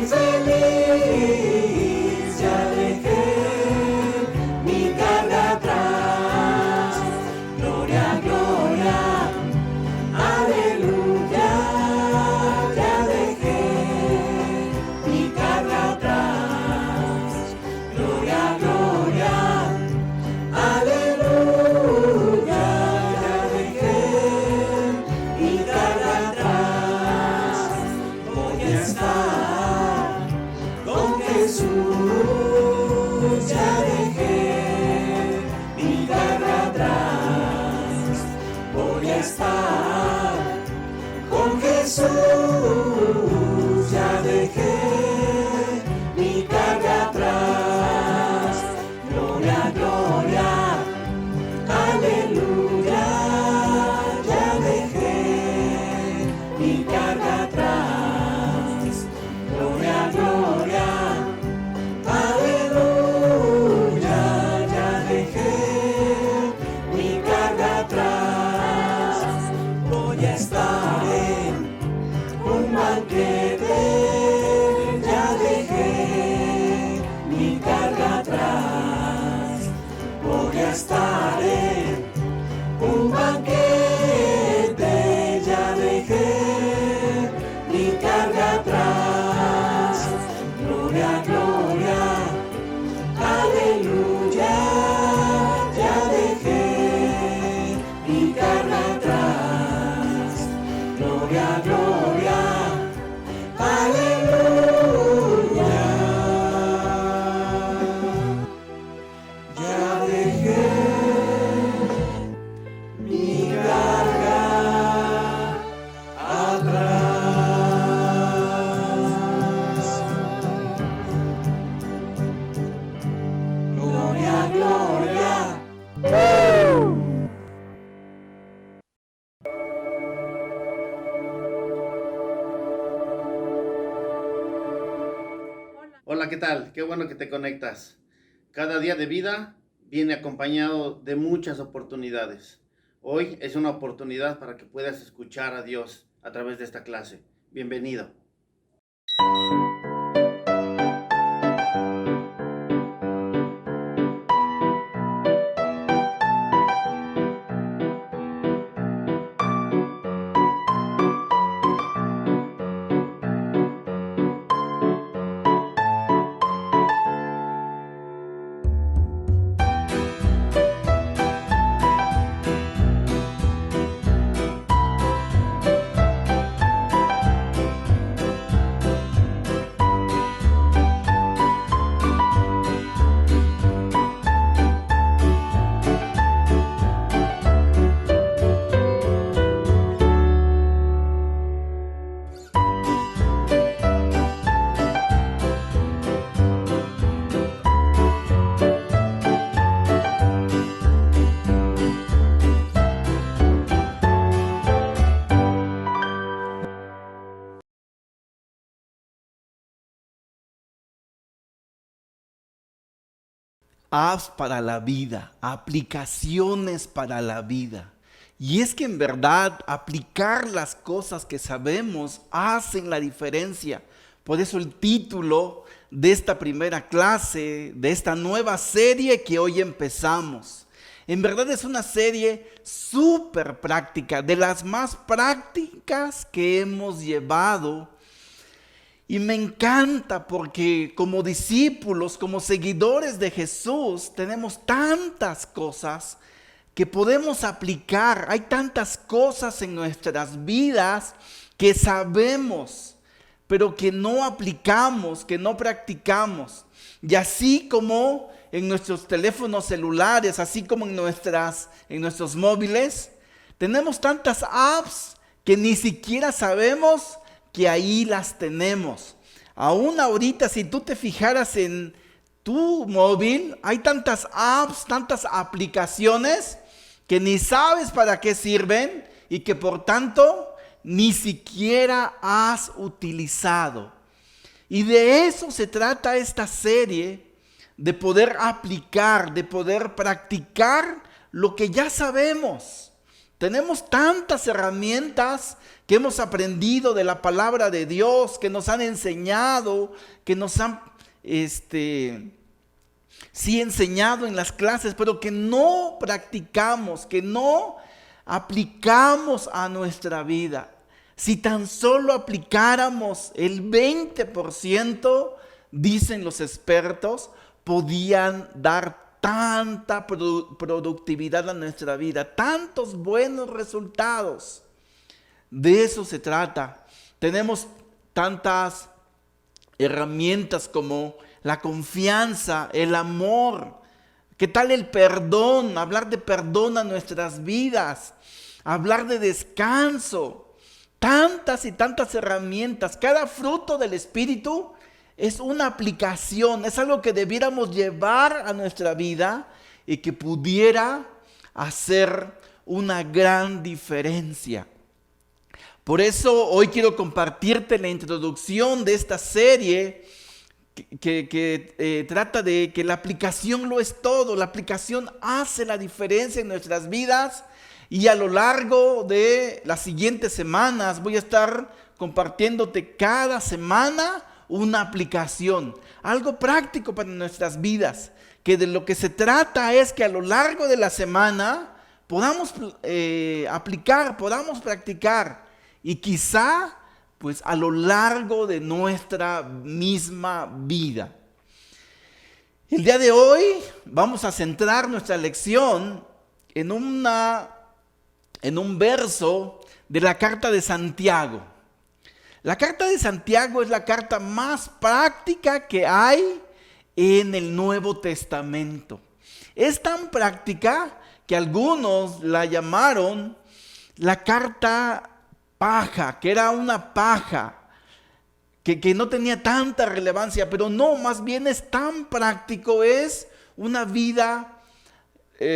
feliz, ya dejé mi carga atrás. Gloria, gloria, aleluya, ya dejé mi carga atrás. Gloria, gloria, aleluya, ya dejé mi carga atrás. Voy a estar con Jesús, ya dejé mi carga atrás. Voy a estar con Jesús, ya dejé mi carga atrás. Gloria, gloria, aleluya, ya dejé mi carga atrás. Gloria, gloria, aleluya, ya dejé mi carga atrás. Voy a estar en un banquete, ya dejé mi carga atrás. Voy a estar en un banquete, ya dejé mi carga atrás. Gloria, gloria, aleluya, ya dejé mi carga atrás. Gloria, gloria, aleluya, ya dejé mi carga atrás. Gloria, gloria. Hola, ¿qué tal? Qué bueno que te conectas. Cada día de vida viene acompañado de muchas oportunidades. Hoy es una oportunidad para que puedas escuchar a Dios a través de esta clase. Bienvenido. Apps para la vida, aplicaciones para la vida. Y es que en verdad aplicar las cosas que sabemos hacen la diferencia. Por eso el título de esta primera clase, de esta nueva serie que hoy empezamos. En verdad es una serie súper práctica, de las más prácticas que hemos llevado. Y me encanta porque como discípulos, como seguidores de Jesús, tenemos tantas cosas que podemos aplicar. Hay tantas cosas en nuestras vidas que sabemos, pero que no aplicamos, que no practicamos. Y así como en nuestros teléfonos celulares, así como en nuestros móviles, tenemos tantas apps que ni siquiera sabemos que ahí las tenemos. Aún ahorita, si tú te fijaras en tu móvil, hay tantas apps, tantas aplicaciones que ni sabes para qué sirven y que por tanto ni siquiera has utilizado. Y de eso se trata esta serie, de poder aplicar, de poder practicar lo que ya sabemos. Tenemos tantas herramientas que hemos aprendido de la palabra de Dios, que nos han enseñado, que nos han enseñado en las clases, pero que no practicamos, que no aplicamos a nuestra vida. Si tan solo aplicáramos el 20%, dicen los expertos, podían dar tanta productividad a nuestra vida, tantos buenos resultados. De eso se trata. Tenemos tantas herramientas como la confianza, el amor. ¿Qué tal el perdón? Hablar de perdón a nuestras vidas, hablar de descanso. Tantas y tantas herramientas. Cada fruto del Espíritu es una aplicación, es algo que debiéramos llevar a nuestra vida y que pudiera hacer una gran diferencia. Por eso hoy quiero compartirte la introducción de esta serie que trata de que la aplicación lo es todo. La aplicación hace la diferencia en nuestras vidas. Y a lo largo de las siguientes semanas voy a estar compartiéndote cada semana una aplicación, algo práctico para nuestras vidas, que de lo que se trata es que a lo largo de la semana podamos aplicar, podamos practicar y quizá pues a lo largo de nuestra misma vida. El día de hoy vamos a centrar nuestra lección en un verso de la carta de Santiago. La carta de Santiago es la carta más práctica que hay en el Nuevo Testamento. Es tan práctica que algunos la llamaron la carta paja, que era una paja, que no tenía tanta relevancia, pero no, más bien es tan práctico, es una vida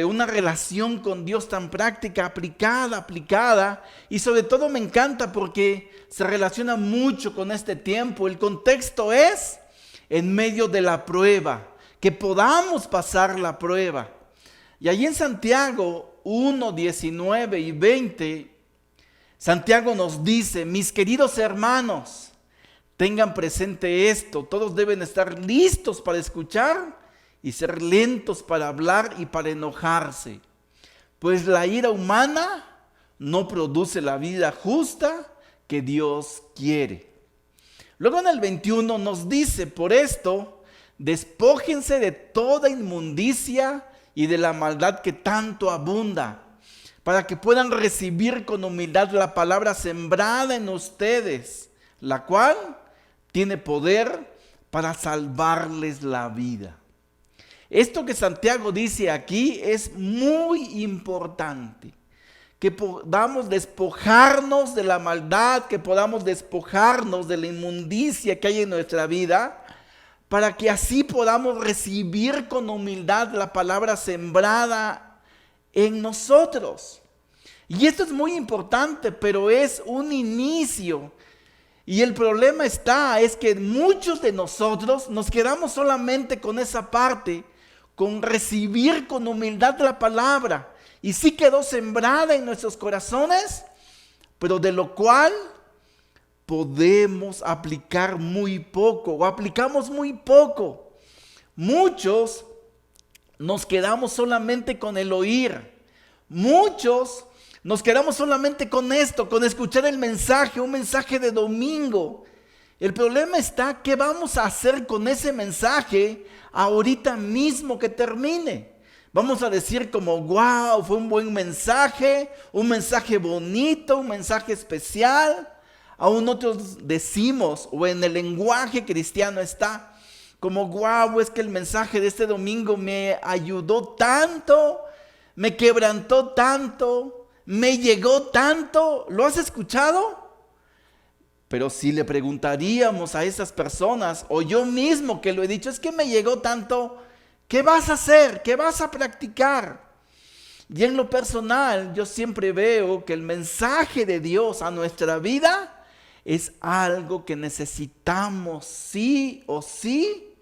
una relación con Dios tan práctica, aplicada, y sobre todo me encanta porque se relaciona mucho con este tiempo. El contexto es en medio de la prueba, que podamos pasar la prueba. Y allí en Santiago 1, 19 y 20, Santiago nos dice: mis queridos hermanos, tengan presente esto, todos deben estar listos para escuchar y ser lentos para hablar y para enojarse, pues la ira humana no produce la vida justa que Dios quiere. Luego en el 21 nos dice: por esto, despójense de toda inmundicia y de la maldad que tanto abunda, para que puedan recibir con humildad la palabra sembrada en ustedes, la cual tiene poder para salvarles la vida. Esto que Santiago dice aquí es muy importante, que podamos despojarnos de la maldad, que podamos despojarnos de la inmundicia que hay en nuestra vida, para que así podamos recibir con humildad la palabra sembrada en nosotros. Y esto es muy importante, pero es un inicio. Y el problema es que muchos de nosotros nos quedamos solamente con esa parte, con recibir con humildad la palabra. Y sí quedó sembrada en nuestros corazones, pero de lo cual podemos aplicar muy poco, o aplicamos muy poco. Muchos nos quedamos solamente con el oír. Muchos nos quedamos solamente con esto, con escuchar el mensaje, un mensaje de domingo. El problema está, ¿qué vamos a hacer con ese mensaje ahorita mismo que termine? Vamos a decir como: wow, fue un buen mensaje, un mensaje bonito, un mensaje especial. Aún otros decimos, o en el lenguaje cristiano está, como: wow, es que el mensaje de este domingo me ayudó tanto, me quebrantó tanto, me llegó tanto. ¿Lo has escuchado? Pero si le preguntaríamos a esas personas, o yo mismo que lo he dicho, es que me llegó tanto, ¿qué vas a hacer? ¿Qué vas a practicar? Y en lo personal, yo siempre veo que el mensaje de Dios a nuestra vida es algo que necesitamos sí o sí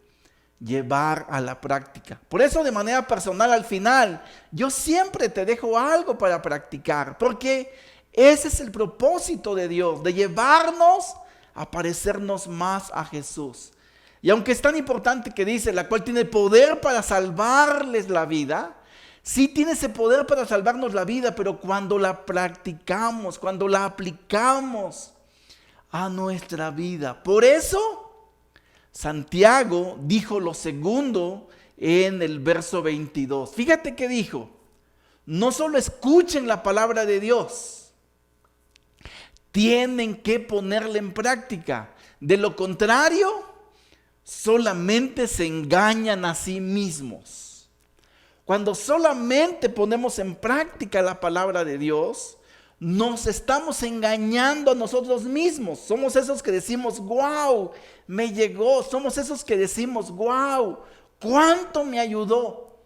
llevar a la práctica. Por eso, de manera personal, al final, yo siempre te dejo algo para practicar, porque ese es el propósito de Dios, de llevarnos a parecernos más a Jesús. Y aunque es tan importante que dice, la cual tiene poder para salvarles la vida, sí tiene ese poder para salvarnos la vida, pero cuando la practicamos, cuando la aplicamos a nuestra vida. Por eso, Santiago dijo lo segundo en el verso 22. Fíjate que dijo, no solo escuchen la palabra de Dios, tienen que ponerla en práctica. De lo contrario, solamente se engañan a sí mismos. Cuando solamente ponemos en práctica la palabra de Dios, nos estamos engañando a nosotros mismos. Somos esos que decimos, wow, me llegó. Somos esos que decimos, wow, cuánto me ayudó.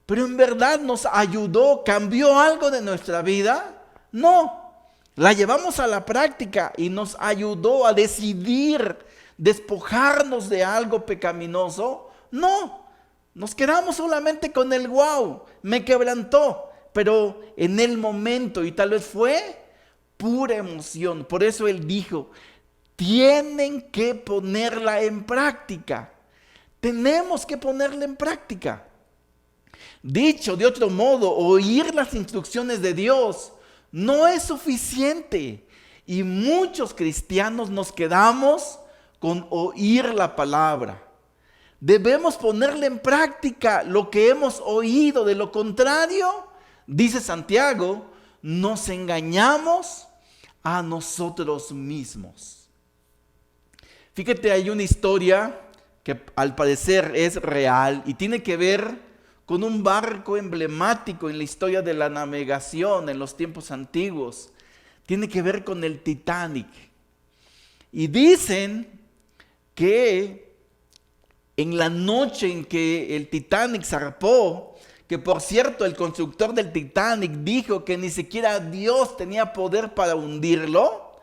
Pero en verdad nos ayudó, cambió algo de nuestra vida. No, la llevamos a la práctica y nos ayudó a decidir despojarnos de algo pecaminoso. No, nos quedamos solamente con el wow, me quebrantó. Pero en el momento, y tal vez fue pura emoción. Por eso él dijo, tienen que ponerla en práctica. Tenemos que ponerla en práctica. Dicho de otro modo, oír las instrucciones de Dios no es suficiente. Y muchos cristianos nos quedamos con oír la palabra. Debemos ponerla en práctica lo que hemos oído. De lo contrario, dice Santiago, nos engañamos a nosotros mismos. Fíjate, hay una historia que al parecer es real y tiene que ver con un barco emblemático en la historia de la navegación en los tiempos antiguos. Tiene que ver con el Titanic. Y dicen que en la noche en que el Titanic zarpó, que por cierto el constructor del Titanic dijo que ni siquiera Dios tenía poder para hundirlo.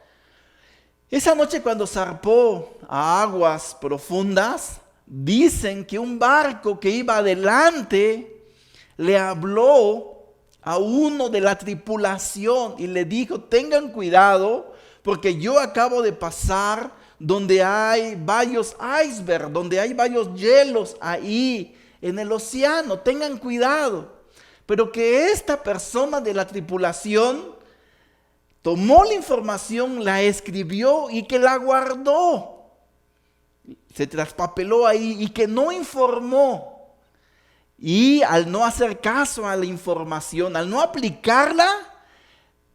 Esa noche cuando zarpó a aguas profundas, dicen que un barco que iba adelante le habló a uno de la tripulación y le dijo, tengan cuidado porque yo acabo de pasar donde hay varios icebergs, donde hay varios hielos ahí en el océano, tengan cuidado. Pero que esta persona de la tripulación tomó la información, la escribió y que la guardó. Se traspapeló ahí y que no informó. Y al no hacer caso a la información, al no aplicarla,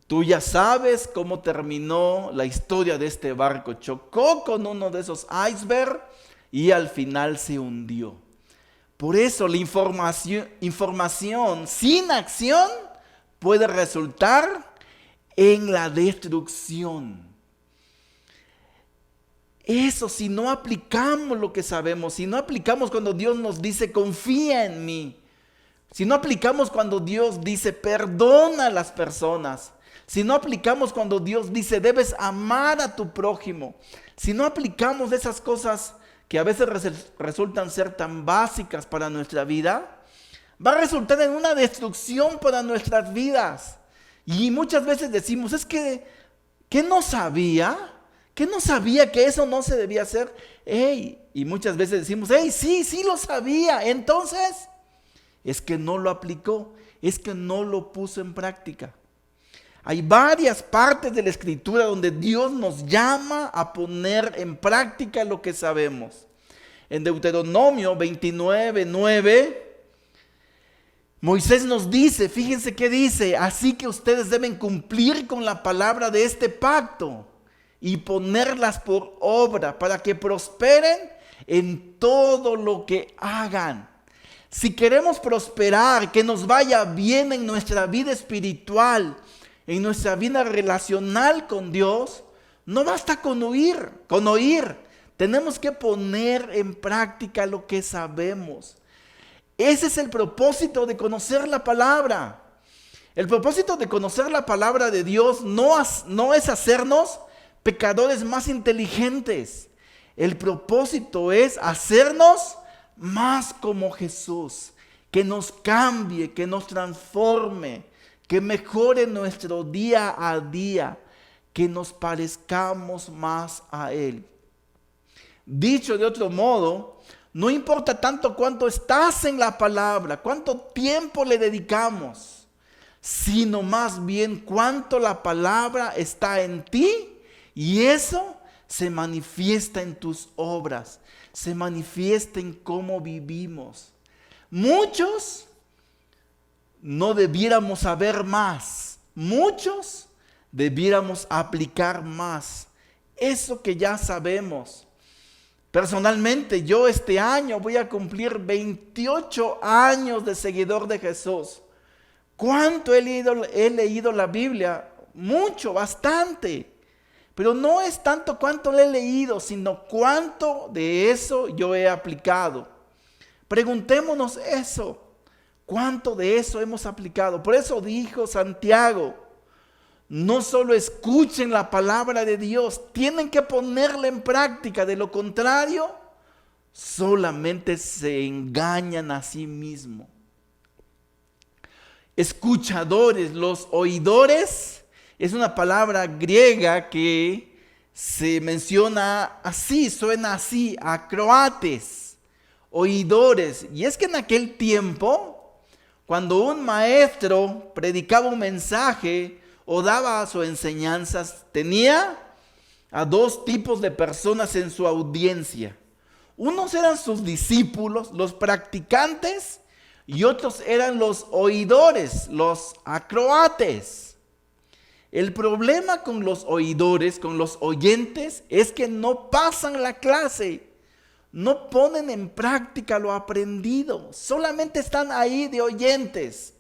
tú ya sabes cómo terminó la historia de este barco. Chocó con uno de esos icebergs y al final se hundió. Por eso la información sin acción puede resultar en la destrucción. Eso si no aplicamos lo que sabemos, si no aplicamos cuando Dios nos dice confía en mí, si no aplicamos cuando Dios dice perdona a las personas, si no aplicamos cuando Dios dice debes amar a tu prójimo, si no aplicamos esas cosas que a veces resultan ser tan básicas para nuestra vida, va a resultar en una destrucción para nuestras vidas. Y muchas veces decimos, es que no sabía, que eso no se debía hacer. Y muchas veces decimos, sí lo sabía. Entonces, es que no lo aplicó, es que no lo puso en práctica. Hay varias partes de la Escritura donde Dios nos llama a poner en práctica lo que sabemos. En Deuteronomio 29:9, Moisés nos dice, fíjense qué dice, así que ustedes deben cumplir con la palabra de este pacto y ponerlas por obra para que prosperen en todo lo que hagan. Si queremos prosperar, que nos vaya bien en nuestra vida espiritual, en nuestra vida relacional con Dios, no basta con oír. Tenemos que poner en práctica lo que sabemos. Ese es el propósito de conocer la palabra. El propósito de conocer la palabra de Dios no es hacernos pecadores más inteligentes. El propósito es hacernos más como Jesús, que nos cambie, que nos transforme, que mejore nuestro día a día, que nos parezcamos más a Él. Dicho de otro modo, no importa tanto cuánto estás en la palabra, cuánto tiempo le dedicamos, sino más bien cuánto la palabra está en ti, y eso se manifiesta en tus obras, se manifiesta en cómo vivimos. Muchos no debiéramos saber más, muchos debiéramos aplicar más eso que ya sabemos. Personalmente, yo este año voy a cumplir 28 años de seguidor de Jesús. ¿Cuánto he leído la Biblia? Mucho, bastante. Pero no es tanto cuánto le he leído, sino cuánto de eso yo he aplicado. Preguntémonos eso. ¿Cuánto de eso hemos aplicado? Por eso dijo Santiago, no solo escuchen la palabra de Dios, tienen que ponerla en práctica. De lo contrario, solamente se engañan a sí mismos. Escuchadores, los oidores, es una palabra griega que se menciona así, suena así, acroates, oidores. Y es que en aquel tiempo, cuando un maestro predicaba un mensaje o daba sus enseñanzas, tenía a dos tipos de personas en su audiencia. Unos eran sus discípulos, los practicantes, y otros eran los oidores, los acroates. El problema con los oidores, con los oyentes, es que no pasan la clase, no ponen en práctica lo aprendido, solamente están ahí de oyentes.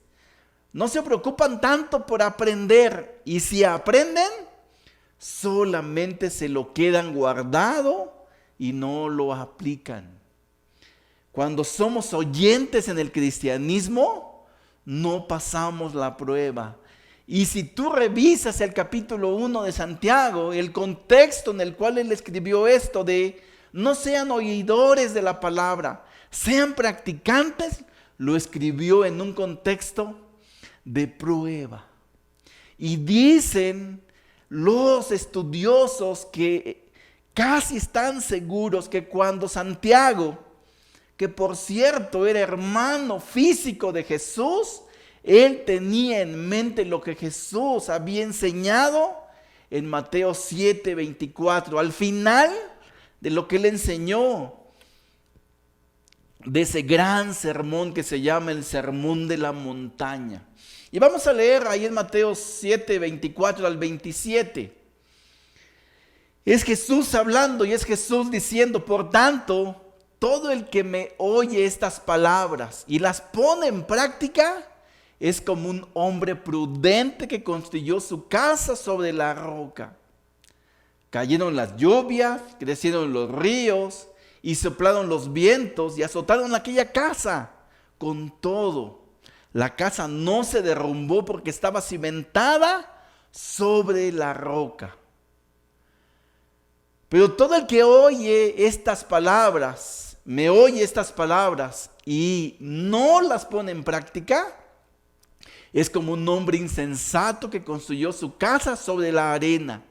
No se preocupan tanto por aprender, y si aprenden, solamente se lo quedan guardado y no lo aplican. Cuando somos oyentes en el cristianismo, no pasamos la prueba. Y si tú revisas el capítulo 1 de Santiago, el contexto en el cual él escribió esto de no sean oidores de la palabra, sean practicantes, lo escribió en un contexto de prueba. Y dicen los estudiosos que casi están seguros que cuando Santiago, que por cierto era hermano físico de Jesús, él tenía en mente lo que Jesús había enseñado en Mateo 7:24. Al final de lo que él enseñó, de ese gran sermón que se llama el Sermón de la Montaña. Y vamos a leer ahí en Mateo 7:24 al 27. Es Jesús hablando y es Jesús diciendo, por tanto, todo el que me oye estas palabras y las pone en práctica, es como un hombre prudente que construyó su casa sobre la roca. Cayeron las lluvias, crecieron los ríos y soplaron los vientos y azotaron aquella casa. Con todo, la casa no se derrumbó porque estaba cimentada sobre la roca. Pero todo el que oye estas palabras, me oye estas palabras y no las pone en práctica, es como un hombre insensato que construyó su casa sobre la arena.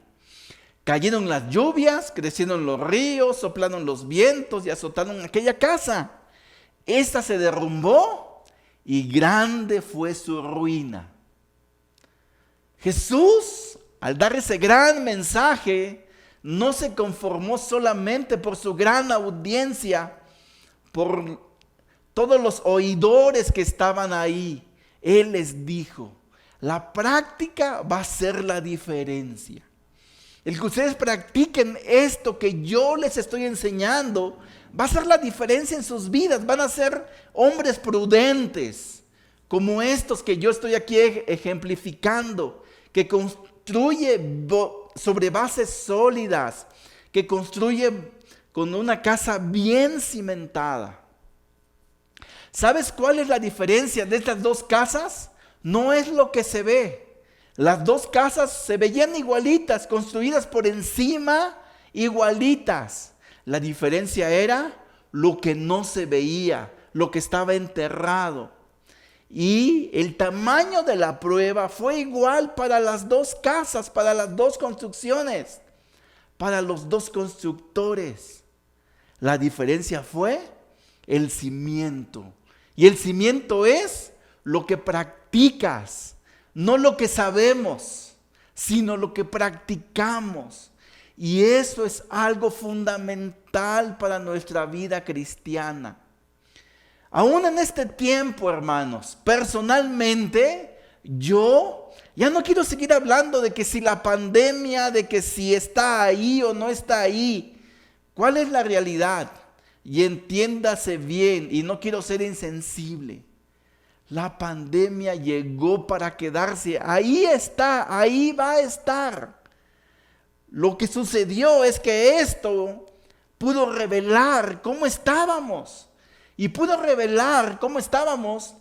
Cayeron las lluvias, crecieron los ríos, soplaron los vientos y azotaron aquella casa. Esta se derrumbó y grande fue su ruina. Jesús, al dar ese gran mensaje, no se conformó solamente por su gran audiencia, por todos los oidores que estaban ahí. Él les dijo, la práctica va a ser la diferencia. El que ustedes practiquen esto que yo les estoy enseñando, va a ser la diferencia en sus vidas. Van a ser hombres prudentes, como estos que yo estoy aquí ejemplificando, que construye sobre bases sólidas, que construye con una casa bien cimentada. ¿Sabes cuál es la diferencia de estas dos casas? No es lo que se ve. Las dos casas se veían igualitas, construidas por encima, igualitas. La diferencia era lo que no se veía, lo que estaba enterrado. Y el tamaño de la prueba fue igual para las dos casas, para las dos construcciones, para los dos constructores. La diferencia fue el cimiento. Y el cimiento es lo que practicas, no lo que sabemos, sino lo que practicamos. Y eso es algo fundamental para nuestra vida cristiana. Aún en este tiempo, hermanos, personalmente, yo ya no quiero seguir hablando de que si la pandemia, de que si está ahí o no está ahí. ¿Cuál es la realidad? Y entiéndase bien, y no quiero ser insensible. La pandemia llegó para quedarse. Ahí está, ahí va a estar. Lo que sucedió es que esto pudo revelar cómo estábamos. Y pudo revelar cómo estábamos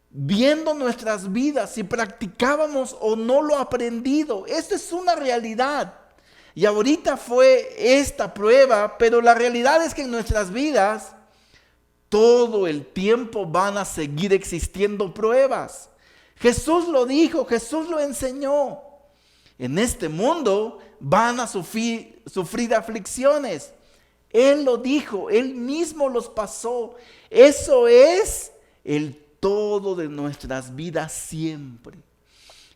viendo nuestras vidas, si practicábamos o no lo aprendido. Esto es una realidad. Y ahorita fue esta prueba, pero la realidad es que en nuestras vidas todo el tiempo van a seguir existiendo pruebas. Jesús lo dijo, Jesús lo enseñó. En este mundo van a sufrir aflicciones. Él lo dijo, Él mismo los pasó. Eso es el todo de nuestras vidas siempre.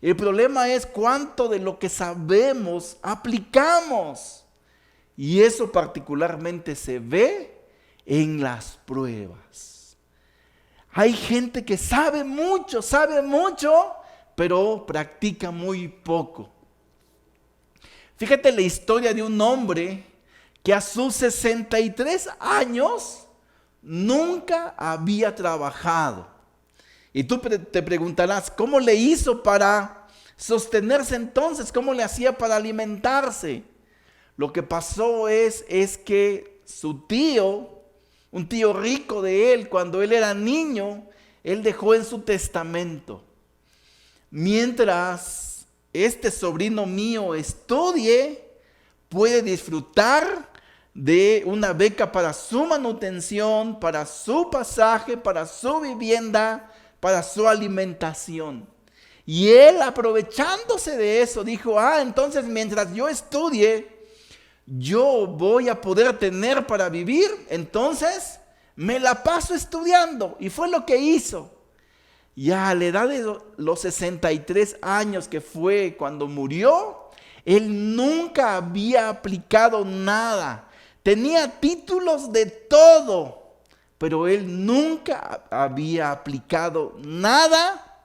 El problema es cuánto de lo que sabemos aplicamos. Y eso particularmente se ve en las pruebas. Hay gente que sabe mucho, pero practica muy poco. Fíjate la historia de un hombre que a sus 63 años nunca había trabajado. Y tú te preguntarás, ¿cómo le hizo para sostenerse entonces? ¿Cómo le hacía para alimentarse? Lo que pasó es que su tío, un tío rico de él, cuando él era niño, él dejó en su testamento: mientras este sobrino mío estudie, puede disfrutar de una beca para su manutención, para su pasaje, para su vivienda, para su alimentación. Y él, aprovechándose de eso, dijo: entonces mientras yo estudie, yo voy a poder tener para vivir, entonces me la paso estudiando. Y fue lo que hizo. Ya a la edad de los 63 años, que fue cuando murió, él nunca había aplicado nada. Tenía títulos de todo, pero él nunca había aplicado nada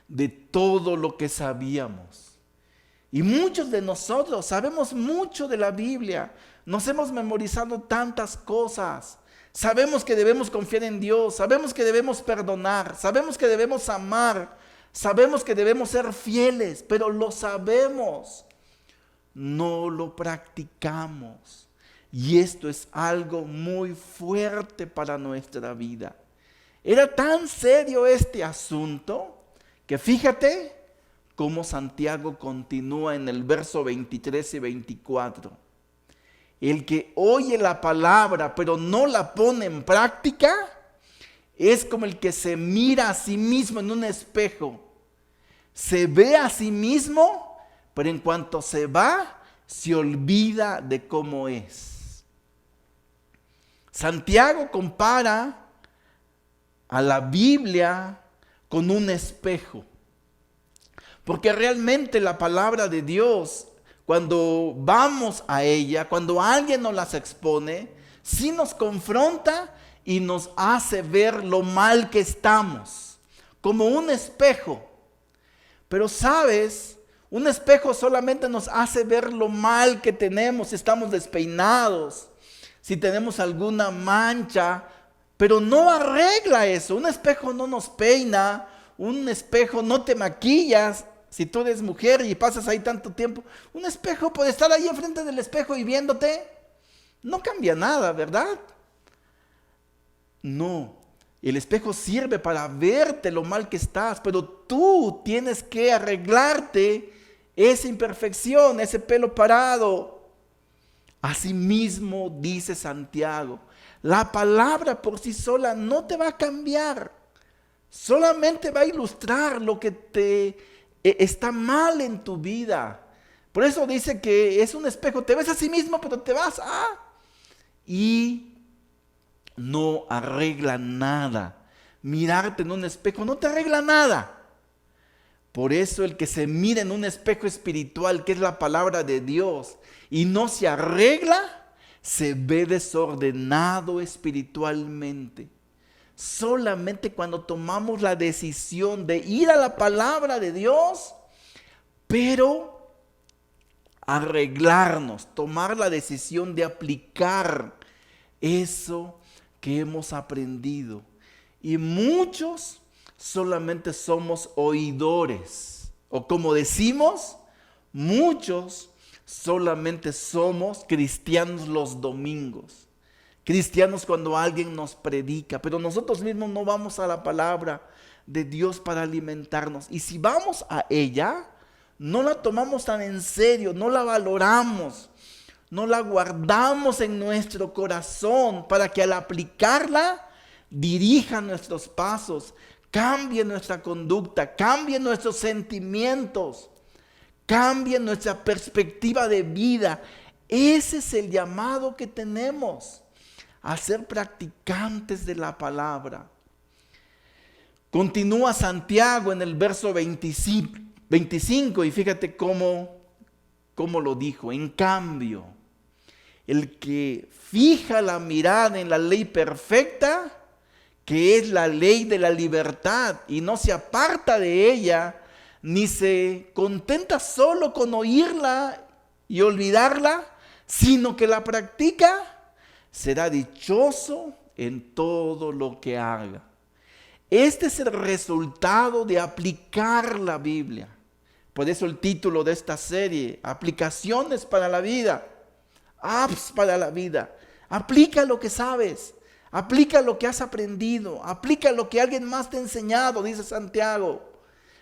de todo lo que sabíamos. Y muchos de nosotros sabemos mucho de la Biblia, nos hemos memorizado tantas cosas. Sabemos que debemos confiar en Dios, sabemos que debemos perdonar, sabemos que debemos amar, sabemos que debemos ser fieles, pero lo sabemos, no lo practicamos. Y esto es algo muy fuerte para nuestra vida. Era tan serio este asunto que fíjate cómo Santiago continúa en el verso 23 y 24. El que oye la palabra pero no la pone en práctica es como el que se mira a sí mismo en un espejo. Se ve a sí mismo, pero en cuanto se va, se olvida de cómo es. Santiago compara a la Biblia con un espejo. Porque realmente la palabra de Dios, cuando vamos a ella, cuando alguien nos las expone, sí nos confronta y nos hace ver lo mal que estamos, como un espejo. Pero sabes, un espejo solamente nos hace ver lo mal que tenemos, si estamos despeinados, si tenemos alguna mancha, pero no arregla eso. Un espejo no nos peina, un espejo no te maquillas. Si tú eres mujer y pasas ahí tanto tiempo, un espejo puede estar ahí enfrente del espejo y viéndote, no cambia nada, ¿verdad? No, el espejo sirve para verte lo mal que estás, pero tú tienes que arreglarte esa imperfección, ese pelo parado. Asimismo, dice Santiago, La palabra por sí sola no te va a cambiar. Solamente va a ilustrar lo que está mal en tu vida. Por eso dice que es un espejo. Te ves a sí mismo, pero te vas y no arregla nada. Mirarte en un espejo no te arregla nada. Por eso el que se mira en un espejo espiritual, que es la palabra de Dios, y no se arregla, se ve desordenado espiritualmente. Solamente cuando tomamos la decisión de ir a la palabra de Dios, pero arreglarnos, tomar la decisión de aplicar eso que hemos aprendido. Y muchos solamente somos oidores, o como decimos, muchos solamente somos cristianos los domingos, cristianos cuando alguien nos predica, pero nosotros mismos no vamos a la palabra de Dios para alimentarnos. Y si vamos a ella, no la tomamos tan en serio, no la valoramos, no la guardamos en nuestro corazón para que al aplicarla dirija nuestros pasos, cambie nuestra conducta, cambie nuestros sentimientos, cambie nuestra perspectiva de vida. Ese es el llamado que tenemos, a ser practicantes de la palabra. Continúa Santiago en el verso 25 y fíjate cómo lo dijo. En cambio, el que fija la mirada en la ley perfecta, que es la ley de la libertad, y no se aparta de ella, ni se contenta solo con oírla y olvidarla, sino que la practica, será dichoso en todo lo que haga. Este es el resultado de aplicar la Biblia. Por eso el título de esta serie, Aplicaciones para la vida, apps para la vida. Aplica lo que sabes. Aplica lo que has aprendido, aplica lo que alguien más te ha enseñado, dice Santiago.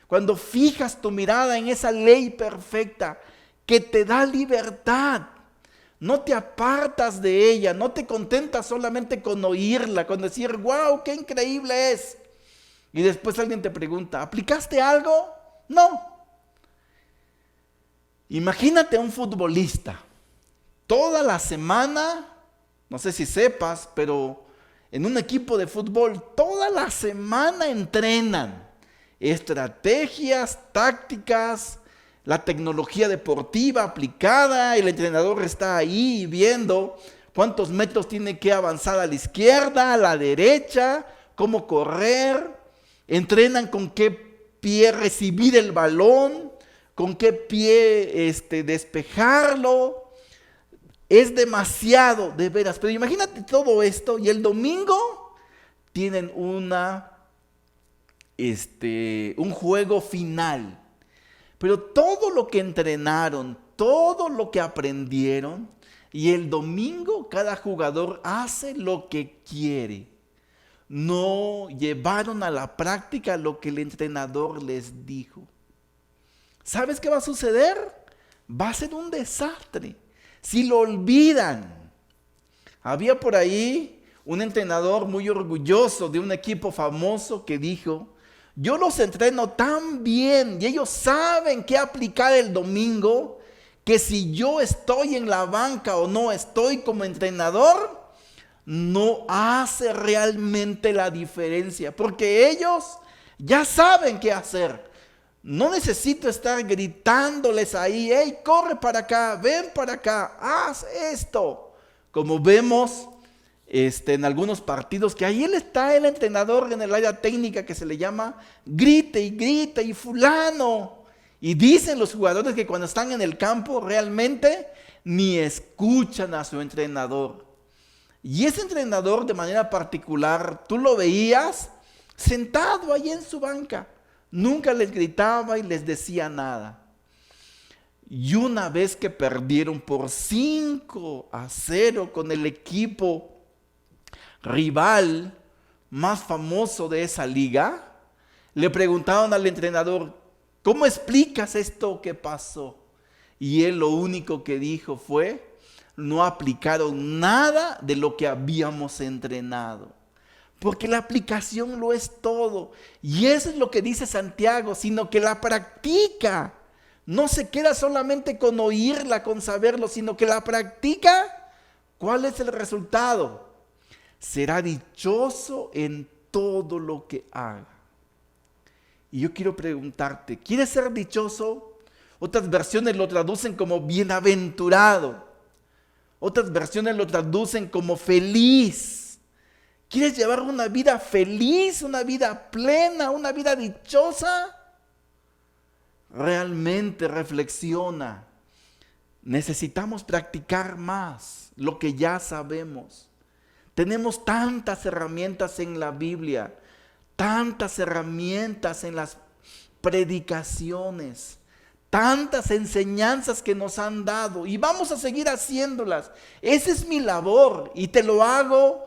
Cuando fijas tu mirada en esa ley perfecta que te da libertad, no te apartas de ella, no te contentas solamente con oírla, con decir, wow, qué increíble es. Y después alguien te pregunta, ¿aplicaste algo? No. Imagínate a un futbolista, toda la semana, no sé si sepas, pero en un equipo de fútbol, toda la semana entrenan estrategias, tácticas, la tecnología deportiva aplicada. El entrenador está ahí viendo cuántos metros tiene que avanzar a la izquierda, a la derecha, cómo correr. Entrenan con qué pie recibir el balón, con qué pie despejarlo. Es demasiado, de veras. Pero imagínate todo esto y el domingo tienen un juego final. Pero todo lo que entrenaron, todo lo que aprendieron, y el domingo cada jugador hace lo que quiere. No llevaron a la práctica lo que el entrenador les dijo. ¿Sabes qué va a suceder? Va a ser un desastre. Si lo olvidan. Había por ahí un entrenador muy orgulloso de un equipo famoso que dijo, yo los entreno tan bien y ellos saben qué aplicar el domingo, que si yo estoy en la banca o no estoy como entrenador, no hace realmente la diferencia, porque ellos ya saben qué hacer. No necesito estar gritándoles ahí, hey, corre para acá, ven para acá, haz esto. Como vemos en algunos partidos, que ahí está el entrenador en el área técnica que se le llama grite y fulano. Y dicen los jugadores que cuando están en el campo realmente ni escuchan a su entrenador. Y ese entrenador de manera particular, tú lo veías sentado ahí en su banca. Nunca les gritaba y les decía nada. Y una vez que perdieron por 5-0 con el equipo rival más famoso de esa liga, le preguntaron al entrenador, ¿cómo explicas esto que pasó? Y él lo único que dijo fue, no aplicaron nada de lo que habíamos entrenado. Porque la aplicación lo es todo. Y eso es lo que dice Santiago, sino que la practica. No se queda solamente con oírla, con saberlo, sino que la practica. ¿Cuál es el resultado? Será dichoso en todo lo que haga. Y yo quiero preguntarte, ¿quieres ser dichoso? Otras versiones lo traducen como bienaventurado. Otras versiones lo traducen como feliz. ¿Quieres llevar una vida feliz, una vida plena, una vida dichosa? Realmente reflexiona. Necesitamos practicar más lo que ya sabemos. Tenemos tantas herramientas en la Biblia, tantas herramientas en las predicaciones, tantas enseñanzas que nos han dado y vamos a seguir haciéndolas. Esa es mi labor y lo hago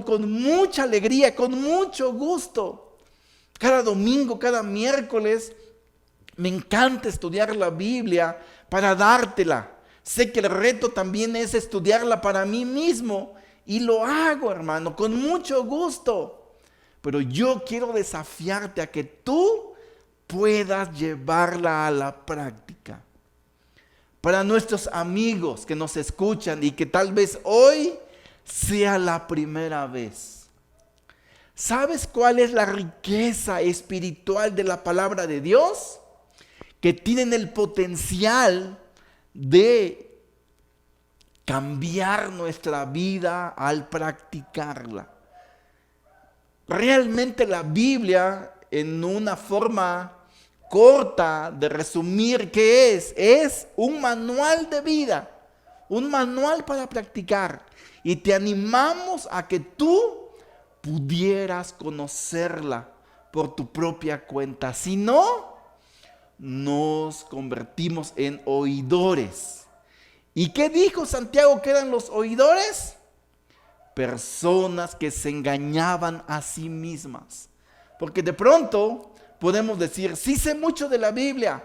con mucha alegría, con mucho gusto. Cada domingo, cada miércoles, me encanta estudiar la Biblia para dártela. Sé que el reto también es estudiarla para mí mismo y lo hago, hermano, con mucho gusto. Pero yo quiero desafiarte a que tú puedas llevarla a la práctica. Para nuestros amigos que nos escuchan y que tal vez hoy sea la primera vez. ¿Sabes cuál es la riqueza espiritual de la palabra de Dios? Que tienen el potencial de cambiar nuestra vida al practicarla. Realmente la Biblia, en una forma corta de resumir qué es un manual de vida, un manual para practicar. Y te animamos a que tú pudieras conocerla por tu propia cuenta. Si no, nos convertimos en oidores. ¿Y qué dijo Santiago que eran los oidores? Personas que se engañaban a sí mismas. Porque de pronto podemos decir, sí sé mucho de la Biblia.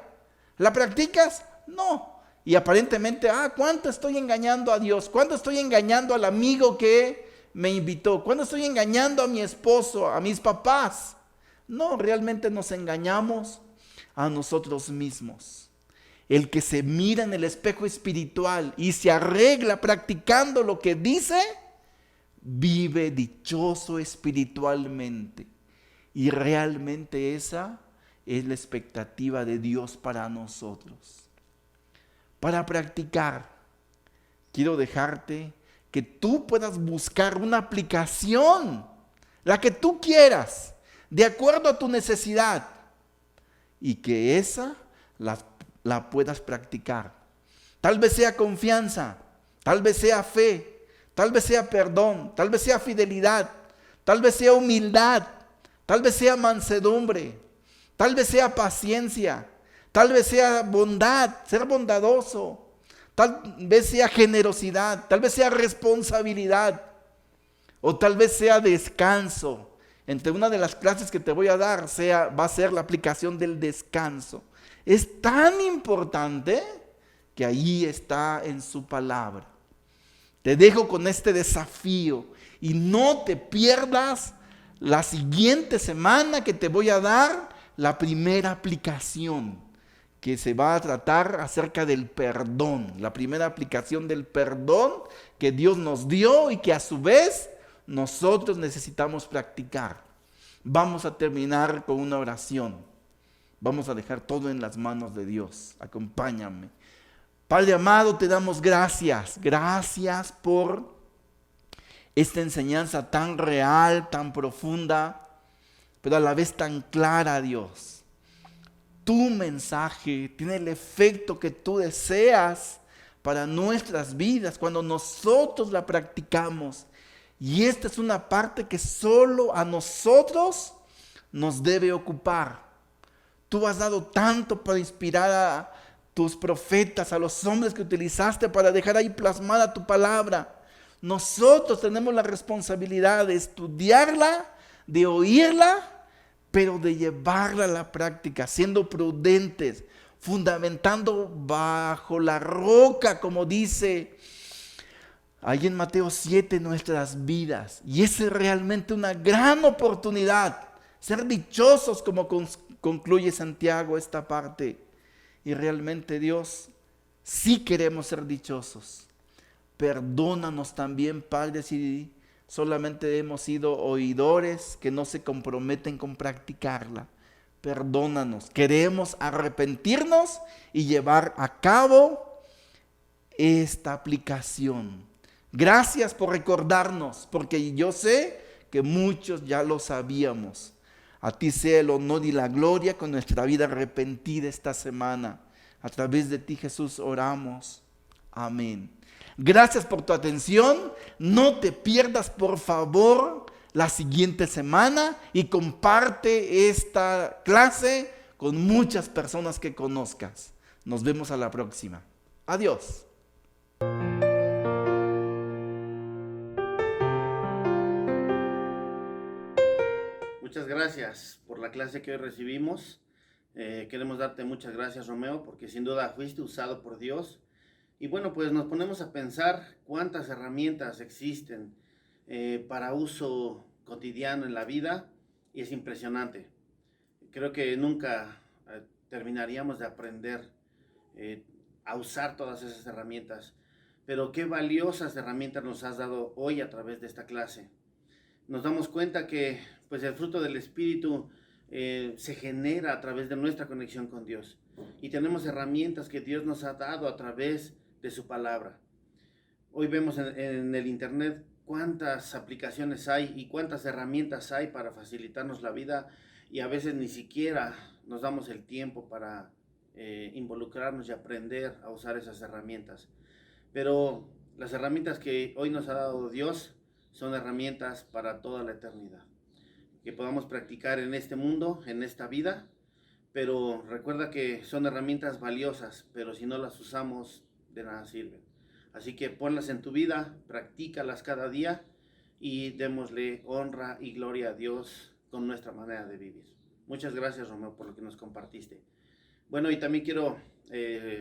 ¿La practicas? No. Y aparentemente, ¿cuánto estoy engañando a Dios? ¿Cuánto estoy engañando al amigo que me invitó? ¿Cuánto estoy engañando a mi esposo, a mis papás? No, realmente nos engañamos a nosotros mismos. El que se mira en el espejo espiritual y se arregla practicando lo que dice, vive dichoso espiritualmente. Y realmente esa es la expectativa de Dios para nosotros. Para practicar, quiero dejarte que tú puedas buscar una aplicación, la que tú quieras, de acuerdo a tu necesidad, y que esa la puedas practicar. Tal vez sea confianza, tal vez sea fe, tal vez sea perdón, tal vez sea fidelidad, tal vez sea humildad, tal vez sea mansedumbre, tal vez sea paciencia, tal vez sea bondad, ser bondadoso, tal vez sea generosidad, tal vez sea responsabilidad, o tal vez sea descanso. Entre una de las clases que te voy a dar va a ser la aplicación del descanso. Es tan importante que ahí está en su palabra. Te dejo con este desafío y no te pierdas la siguiente semana que te voy a dar la primera aplicación, que se va a tratar acerca del perdón, la primera aplicación del perdón que Dios nos dio y que a su vez nosotros necesitamos practicar. Vamos a terminar con una oración. Vamos a dejar todo en las manos de Dios. Acompáñame. Padre amado, te damos gracias. Gracias por esta enseñanza tan real, tan profunda, pero a la vez tan clara, Dios. Tu mensaje tiene el efecto que tú deseas para nuestras vidas cuando nosotros la practicamos. Y esta es una parte que solo a nosotros nos debe ocupar. Tú has dado tanto para inspirar a tus profetas, a los hombres que utilizaste para dejar ahí plasmada tu palabra. Nosotros tenemos la responsabilidad de estudiarla, de oírla, pero de llevarla a la práctica, siendo prudentes, fundamentando bajo la roca, como dice ahí en Mateo 7, nuestras vidas. Y es realmente una gran oportunidad, ser dichosos, como concluye Santiago esta parte. Y realmente, Dios, sí queremos ser dichosos. Perdónanos también, Padre, si solamente hemos sido oidores que no se comprometen con practicarla. Perdónanos. Queremos arrepentirnos y llevar a cabo esta aplicación. Gracias por recordarnos, porque yo sé que muchos ya lo sabíamos. A ti sea el honor y la gloria con nuestra vida arrepentida esta semana. A través de ti, Jesús, oramos. Amén. Gracias por tu atención. No te pierdas, por favor, la siguiente semana y comparte esta clase con muchas personas que conozcas. Nos vemos a la próxima. Adiós. Muchas gracias por la clase que hoy recibimos. Queremos darte muchas gracias, Romeo, porque sin duda fuiste usado por Dios. Y bueno, pues nos ponemos a pensar cuántas herramientas existen para uso cotidiano en la vida, y es impresionante. Creo que nunca terminaríamos de aprender a usar todas esas herramientas, pero qué valiosas herramientas nos has dado hoy a través de esta clase. Nos damos cuenta que pues el fruto del Espíritu se genera a través de nuestra conexión con Dios, y tenemos herramientas que Dios nos ha dado a través de su palabra. Hoy vemos en el internet cuántas aplicaciones hay y cuántas herramientas hay para facilitarnos la vida, y a veces ni siquiera nos damos el tiempo para involucrarnos y aprender a usar esas herramientas. Pero las herramientas que hoy nos ha dado Dios son herramientas para toda la eternidad, que podamos practicar en este mundo, en esta vida. Pero recuerda que son herramientas valiosas, pero si no las usamos, de nada sirven. Así que ponlas en tu vida, practícalas cada día y démosle honra y gloria a Dios con nuestra manera de vivir. Muchas gracias, Romeo, por lo que nos compartiste. Bueno, y también quiero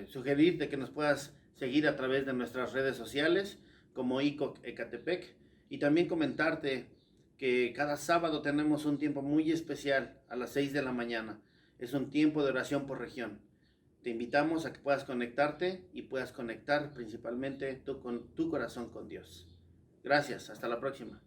sugerirte que nos puedas seguir a través de nuestras redes sociales como ICOC Ecatepec, y también comentarte que cada sábado tenemos un tiempo muy especial a las 6 de la mañana. Es un tiempo de oración por región. Te invitamos a que puedas conectarte y puedas conectar principalmente tu corazón con Dios. Gracias, hasta la próxima.